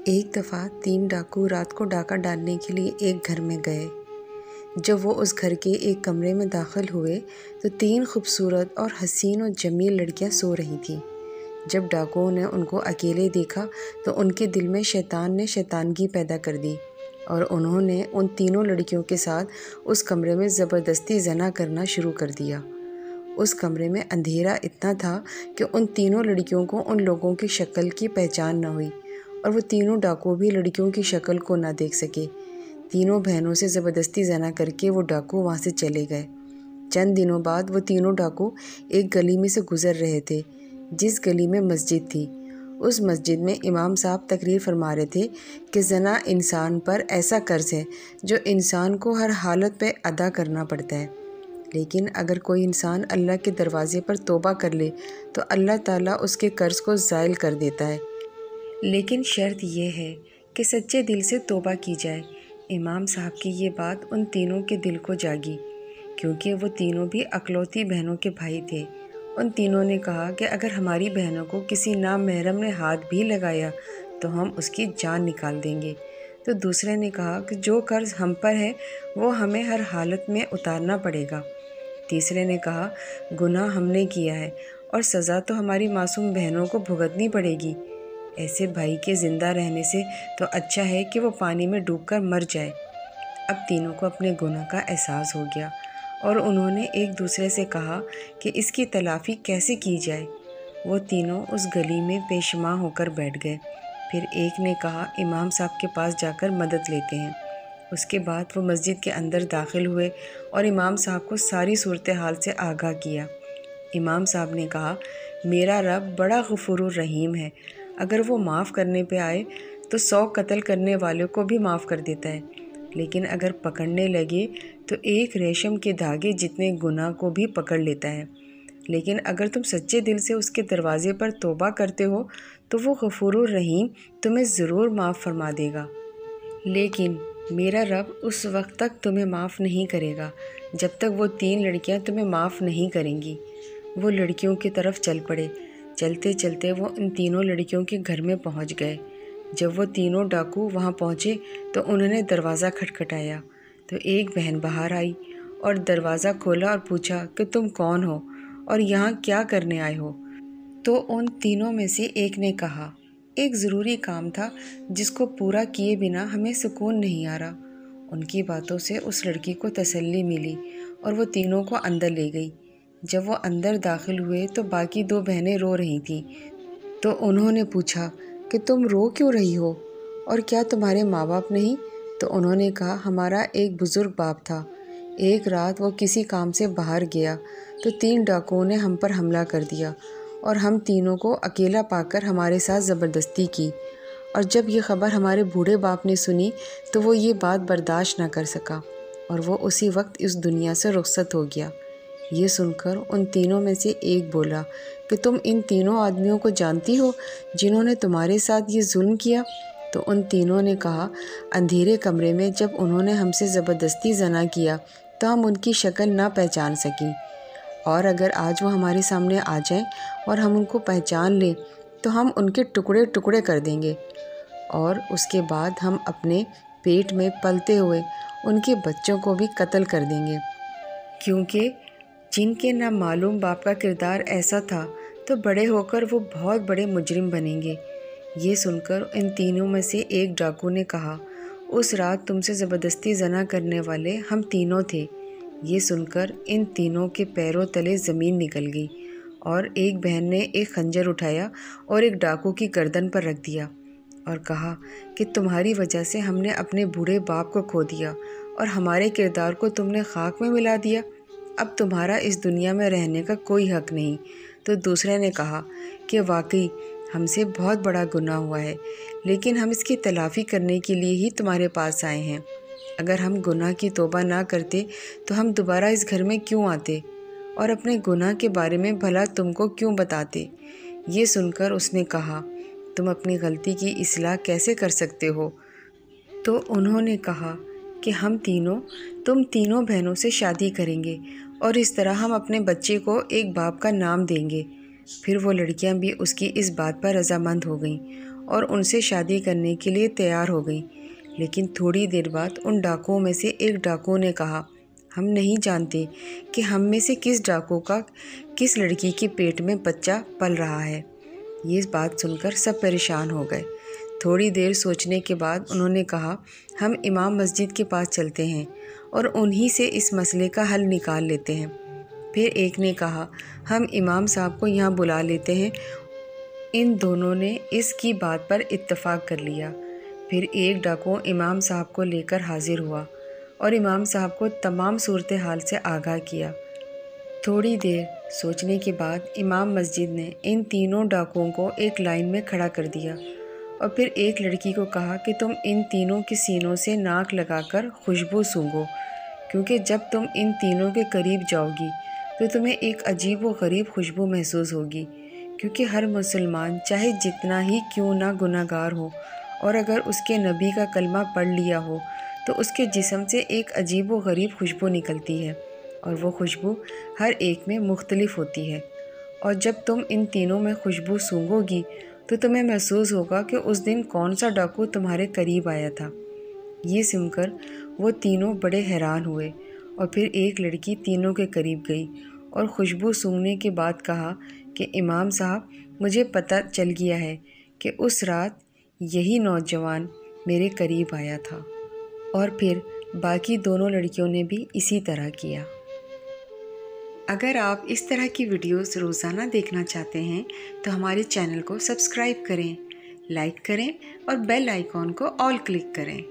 ایک دفعہ 3 ڈاکو رات کو ڈاکہ ڈالنے کے لیے ایک گھر میں گئے۔ جب وہ اس گھر کے ایک کمرے میں داخل ہوئے تو 3 خوبصورت اور حسین و جمیل لڑکیاں سو رہی تھیں۔ جب ڈاکوؤں نے ان کو اکیلے دیکھا تو ان کے دل میں شیطان نے شیطانگی پیدا کر دی اور انہوں نے ان تینوں لڑکیوں کے ساتھ اس کمرے میں زبردستی زنا کرنا شروع کر دیا۔ اس کمرے میں اندھیرا اتنا تھا کہ ان تینوں لڑکیوں کو ان لوگوں کی شکل کی پہچان نہ ہوئی اور وہ تینوں ڈاکو بھی لڑکیوں کی شکل کو نہ دیکھ سکے۔ تینوں بہنوں سے زبردستی زنا کر کے وہ ڈاکو وہاں سے چلے گئے۔ چند دنوں بعد وہ تینوں ڈاکو ایک گلی میں سے گزر رہے تھے جس گلی میں مسجد تھی۔ اس مسجد میں امام صاحب تقریر فرما رہے تھے کہ زنا انسان پر ایسا قرض ہے جو انسان کو ہر حالت پہ ادا کرنا پڑتا ہے، لیکن اگر کوئی انسان اللہ کے دروازے پر توبہ کر لے تو اللہ تعالیٰ اس کے قرض کو زائل کر دیتا ہے، لیکن شرط یہ ہے کہ سچے دل سے توبہ کی جائے۔ امام صاحب کی یہ بات ان تینوں کے دل کو جاگی، کیونکہ وہ تینوں بھی اکلوتی بہنوں کے بھائی تھے۔ ان تینوں نے کہا کہ اگر ہماری بہنوں کو کسی نامحرم نے ہاتھ بھی لگایا تو ہم اس کی جان نکال دیں گے۔ تو دوسرے نے کہا کہ جو قرض ہم پر ہے وہ ہمیں ہر حالت میں اتارنا پڑے گا۔ تیسرے نے کہا گناہ ہم نے کیا ہے اور سزا تو ہماری معصوم بہنوں کو بھگتنی پڑے گی۔ ایسے بھائی کے زندہ رہنے سے تو اچھا ہے کہ وہ پانی میں ڈوب کر مر جائے۔ اب تینوں کو اپنے گناہ کا احساس ہو گیا اور انہوں نے ایک دوسرے سے کہا کہ اس کی تلافی کیسے کی جائے۔ وہ تینوں اس گلی میں پیشماں ہو کر بیٹھ گئے۔ پھر ایک نے کہا امام صاحب کے پاس جا کر مدد لیتے ہیں۔ اس کے بعد وہ مسجد کے اندر داخل ہوئے اور امام صاحب کو ساری صورتحال سے آگاہ کیا۔ امام صاحب نے کہا میرا رب بڑا غفور الرحیم ہے، اگر وہ معاف کرنے پہ آئے تو 100 قتل کرنے والوں کو بھی معاف کر دیتا ہے، لیکن اگر پکڑنے لگے تو ایک ریشم کے دھاگے جتنے گناہ کو بھی پکڑ لیتا ہے، لیکن اگر تم سچے دل سے اس کے دروازے پر توبہ کرتے ہو تو وہ غفور الرحیم تمہیں ضرور معاف فرما دے گا، لیکن میرا رب اس وقت تک تمہیں معاف نہیں کرے گا جب تک وہ 3 لڑکیاں تمہیں معاف نہیں کریں گی۔ وہ لڑکیوں کی طرف چل پڑے۔ چلتے چلتے وہ ان تینوں لڑکیوں کے گھر میں پہنچ گئے۔ جب وہ تینوں ڈاکو وہاں پہنچے تو انہوں نے دروازہ کھٹکھٹایا تو ایک بہن باہر آئی اور دروازہ کھولا اور پوچھا کہ تم کون ہو اور یہاں کیا کرنے آئے ہو؟ تو ان تینوں میں سے ایک نے کہا ایک ضروری کام تھا جس کو پورا کیے بنا ہمیں سکون نہیں آ رہا۔ ان کی باتوں سے اس لڑکی کو تسلی ملی اور وہ تینوں کو اندر لے گئی۔ جب وہ اندر داخل ہوئے تو باقی 2 بہنیں رو رہی تھیں، تو انہوں نے پوچھا کہ تم رو کیوں رہی ہو اور کیا تمہارے ماں باپ نہیں؟ تو انہوں نے کہا ہمارا ایک بزرگ باپ تھا، ایک رات وہ کسی کام سے باہر گیا تو 3 ڈاکوؤں نے ہم پر حملہ کر دیا اور ہم تینوں کو اکیلا پا کر ہمارے ساتھ زبردستی کی، اور جب یہ خبر ہمارے بوڑھے باپ نے سنی تو وہ یہ بات برداشت نہ کر سکا اور وہ اسی وقت اس دنیا سے رخصت ہو گیا۔ یہ سن کر ان تینوں میں سے ایک بولا کہ تم ان تینوں آدمیوں کو جانتی ہو جنہوں نے تمہارے ساتھ یہ ظلم کیا؟ تو ان تینوں نے کہا اندھیرے کمرے میں جب انہوں نے ہم سے زبردستی زنا کیا تو ہم ان کی شکل نہ پہچان سکیں، اور اگر آج وہ ہمارے سامنے آ جائیں اور ہم ان کو پہچان لیں تو ہم ان کے ٹکڑے ٹکڑے کر دیں گے، اور اس کے بعد ہم اپنے پیٹ میں پلتے ہوئے ان کے بچوں کو بھی قتل کر دیں گے، کیونکہ جن کے نامعلوم باپ کا کردار ایسا تھا تو بڑے ہو کر وہ بہت بڑے مجرم بنیں گے۔ یہ سن کر ان تینوں میں سے ایک ڈاکو نے کہا اس رات تم سے زبردستی زنا کرنے والے ہم تینوں تھے۔ یہ سن کر ان تینوں کے پیروں تلے زمین نکل گئی، اور ایک بہن نے ایک خنجر اٹھایا اور ایک ڈاکو کی گردن پر رکھ دیا اور کہا کہ تمہاری وجہ سے ہم نے اپنے بوڑھے باپ کو کھو دیا اور ہمارے کردار کو تم نے خاک میں ملا دیا، اب تمہارا اس دنیا میں رہنے کا کوئی حق نہیں۔ تو دوسرے نے کہا کہ واقعی ہم سے بہت بڑا گناہ ہوا ہے، لیکن ہم اس کی تلافی کرنے کے لیے ہی تمہارے پاس آئے ہیں۔ اگر ہم گناہ کی توبہ نہ کرتے تو ہم دوبارہ اس گھر میں کیوں آتے اور اپنے گناہ کے بارے میں بھلا تم کو کیوں بتاتے؟ یہ سن کر اس نے کہا تم اپنی غلطی کی اصلاح کیسے کر سکتے ہو؟ تو انہوں نے کہا کہ ہم تینوں تم تینوں بہنوں سے شادی کریں گے اور اس طرح ہم اپنے بچے کو ایک باپ کا نام دیں گے۔ پھر وہ لڑکیاں بھی اس کی اس بات پر رضامند ہو گئیں اور ان سے شادی کرنے کے لیے تیار ہو گئیں۔ لیکن تھوڑی دیر بعد ان ڈاکوؤں میں سے ایک ڈاکو نے کہا، ہم نہیں جانتے کہ ہم میں سے کس ڈاکو کا کس لڑکی کے پیٹ میں بچہ پل رہا ہے۔ یہ بات سن کر سب پریشان ہو گئے۔ تھوڑی دیر سوچنے کے بعد انہوں نے کہا، ہم امام مسجد کے پاس چلتے ہیں اور انہی سے اس مسئلے کا حل نکال لیتے ہیں۔ پھر ایک نے کہا، ہم امام صاحب کو یہاں بلا لیتے ہیں۔ ان دونوں نے اس کی بات پر اتفاق کر لیا۔ پھر ایک ڈاکو امام صاحب کو لے کر حاضر ہوا اور امام صاحب کو تمام صورتحال سے آگاہ کیا۔ تھوڑی دیر سوچنے کے بعد امام مسجد نے ان تینوں ڈاکوؤں کو ایک لائن میں کھڑا کر دیا اور پھر ایک لڑکی کو کہا کہ تم ان تینوں کے سینوں سے ناک لگا کر خوشبو سونگھو، کیونکہ جب تم ان تینوں کے قریب جاؤ گی تو تمہیں ایک عجیب و غریب خوشبو محسوس ہوگی، کیونکہ ہر مسلمان چاہے جتنا ہی کیوں نہ گناہ گار ہو اور اگر اس کے نبی کا کلمہ پڑھ لیا ہو تو اس کے جسم سے ایک عجیب و غریب خوشبو نکلتی ہے اور وہ خوشبو ہر ایک میں مختلف ہوتی ہے، اور جب تم ان تینوں میں خوشبو سونگھو گی تو تمہیں محسوس ہوگا کہ اس دن کون سا ڈاکو تمہارے قریب آیا تھا۔ یہ سن کر وہ تینوں بڑے حیران ہوئے اور پھر ایک لڑکی تینوں کے قریب گئی اور خوشبو سونگھنے کے بعد کہا کہ امام صاحب، مجھے پتہ چل گیا ہے کہ اس رات یہی نوجوان میرے قریب آیا تھا۔ اور پھر باقی دونوں لڑکیوں نے بھی اسی طرح کیا۔ اگر آپ اس طرح کی ویڈیوز روزانہ دیکھنا چاہتے ہیں تو ہمارے چینل کو سبسکرائب کریں، لائک کریں اور بیل آئیکن کو آل کلک کریں۔